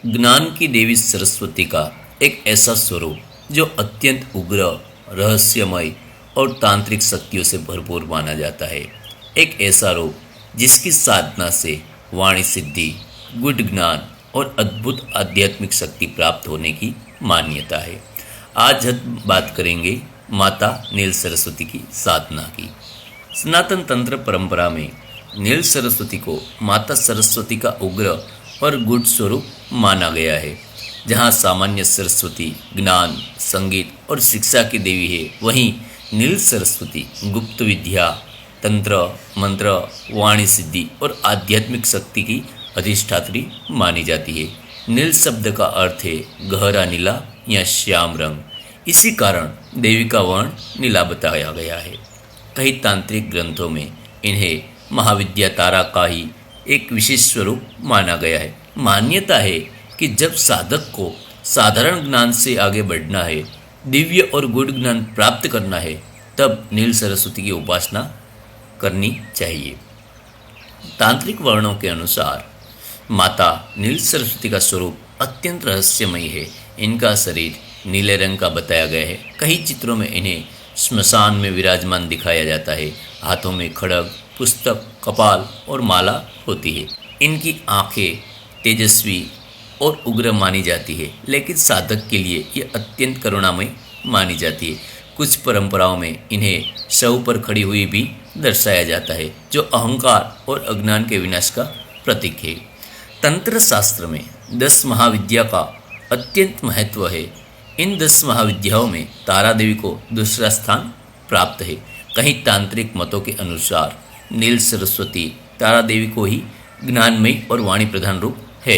ज्ञान की देवी सरस्वती का एक ऐसा स्वरूप जो अत्यंत उग्र, रहस्यमय और तांत्रिक शक्तियों से भरपूर माना जाता है। एक ऐसा रूप जिसकी साधना से वाणी सिद्धि, गुड ज्ञान और अद्भुत आध्यात्मिक शक्ति प्राप्त होने की मान्यता है। आज हम बात करेंगे माता नील सरस्वती की साधना की। सनातन तंत्र परंपरा में नील सरस्वती को माता सरस्वती का उग्र और गुड स्वरूप माना गया है। जहाँ सामान्य सरस्वती ज्ञान, संगीत और शिक्षा की देवी है, वहीं नील सरस्वती गुप्त विद्या, तंत्र, मंत्र, वाणी सिद्धि और आध्यात्मिक शक्ति की अधिष्ठात्री मानी जाती है। नील शब्द का अर्थ है गहरा नीला या श्याम रंग। इसी कारण देवी का वर्ण नीला बताया गया है। कई तांत्रिक ग्रंथों में इन्हें महाविद्या तारा का ही एक विशेष स्वरूप माना गया है। मान्यता है कि जब साधक को साधारण ज्ञान से आगे बढ़ना है, दिव्य और गुड ज्ञान प्राप्त करना है, तब नील सरस्वती की उपासना करनी चाहिए। तांत्रिक वर्णों के अनुसार माता नील सरस्वती का स्वरूप अत्यंत रहस्यमयी है। इनका शरीर नीले रंग का बताया गया है। कई चित्रों में इन्हें श्मशान में विराजमान दिखाया जाता है। हाथों में खड्ग, पुस्तक, कपाल और माला होती है। इनकी आंखें तेजस्वी और उग्र मानी जाती है, लेकिन साधक के लिए ये अत्यंत करुणामय मानी जाती है। कुछ परंपराओं में इन्हें शव पर खड़ी हुई भी दर्शाया जाता है, जो अहंकार और अज्ञान के विनाश का प्रतीक है। तंत्र शास्त्र में 10 महाविद्या का अत्यंत महत्व है। इन 10 महाविद्याओं में तारा देवी को दूसरा स्थान प्राप्त है। कहीं तांत्रिक मतों के अनुसार नील सरस्वती तारा देवी को ही ज्ञानमयी और वाणी प्रधान रूप है।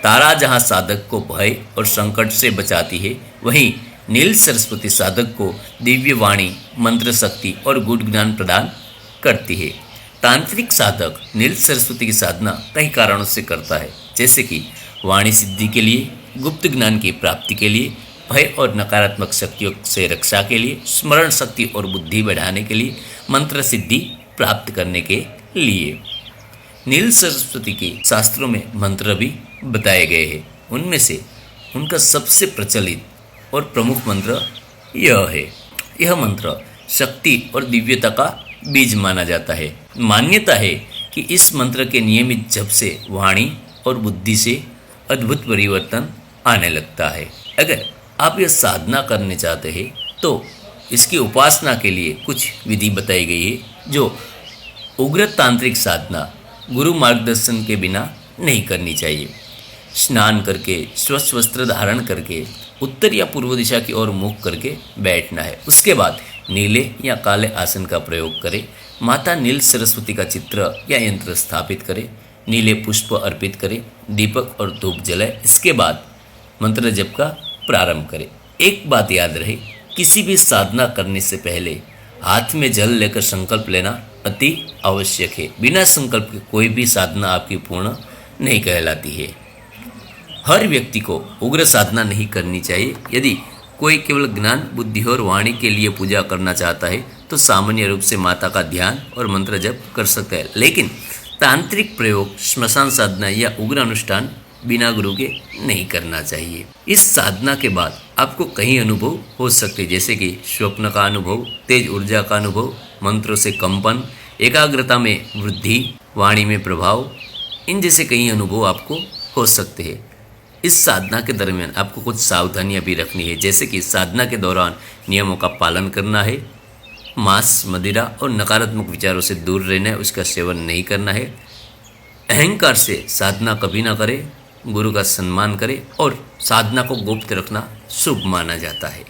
तारा जहाँ साधक को भय और संकट से बचाती है, वहीं नील सरस्वती साधक को दिव्य वाणी, मंत्र शक्ति और गुड ज्ञान प्रदान करती है। तांत्रिक साधक नील सरस्वती की साधना कई कारणों से करता है, जैसे कि वाणी सिद्धि के लिए, गुप्त ज्ञान की प्राप्ति के लिए, भय और नकारात्मक शक्तियों से रक्षा के लिए, स्मरण शक्ति और बुद्धि बढ़ाने के लिए, मंत्र सिद्धि प्राप्त करने के लिए। नील सरस्वती के शास्त्रों में मंत्र भी बताए गए हैं। उनमें से उनका सबसे प्रचलित और प्रमुख मंत्र यह है। यह मंत्र शक्ति और दिव्यता का बीज माना जाता है। मान्यता है कि इस मंत्र के नियमित जप से वाणी और बुद्धि से अद्भुत परिवर्तन आने लगता है। अगर आप यह साधना करने चाहते हैं तो इसकी उपासना के लिए कुछ विधि बताई गई है, जो उग्र तांत्रिक साधना गुरु मार्गदर्शन के बिना नहीं करनी चाहिए। स्नान करके, स्वच्छ वस्त्र धारण करके, उत्तर या पूर्व दिशा की ओर मुख करके बैठना है। उसके बाद नीले या काले आसन का प्रयोग करें। माता नील सरस्वती का चित्र या यंत्र स्थापित करें। नीले पुष्प अर्पित करें। दीपक और धूप जलाए। इसके बाद मंत्र जप का प्रारंभ करें। एक बात याद रहे, किसी भी साधना करने से पहले हाथ में जल लेकर संकल्प लेना अति आवश्यक है। बिना संकल्प के कोई भी साधना आपकी पूर्ण नहीं कहलाती है। हर व्यक्ति को उग्र साधना नहीं करनी चाहिए। यदि कोई केवल ज्ञान, बुद्धि और वाणी के लिए पूजा करना चाहता है तो सामान्य रूप से माता का ध्यान और मंत्र जप कर सकता है, लेकिन तांत्रिक प्रयोग, श्मशान साधना या उग्र अनुष्ठान बिना गुरु के नहीं करना चाहिए। इस साधना के बाद आपको कई अनुभव हो सकते हैं, जैसे कि स्वप्न का अनुभव, तेज ऊर्जा का अनुभव, मंत्रों से कंपन, एकाग्रता में वृद्धि, वाणी में प्रभाव, इन जैसे कई अनुभव आपको हो सकते हैं। इस साधना के दरमियान आपको कुछ सावधानियां भी रखनी है, जैसे कि साधना के दौरान नियमों का पालन करना है, मांस, मदिरा और नकारात्मक विचारों से दूर रहना है, उसका सेवन नहीं करना है, अहंकार से साधना कभी ना करें, गुरु का सम्मान करें और साधना को गुप्त रखना शुभ माना जाता है।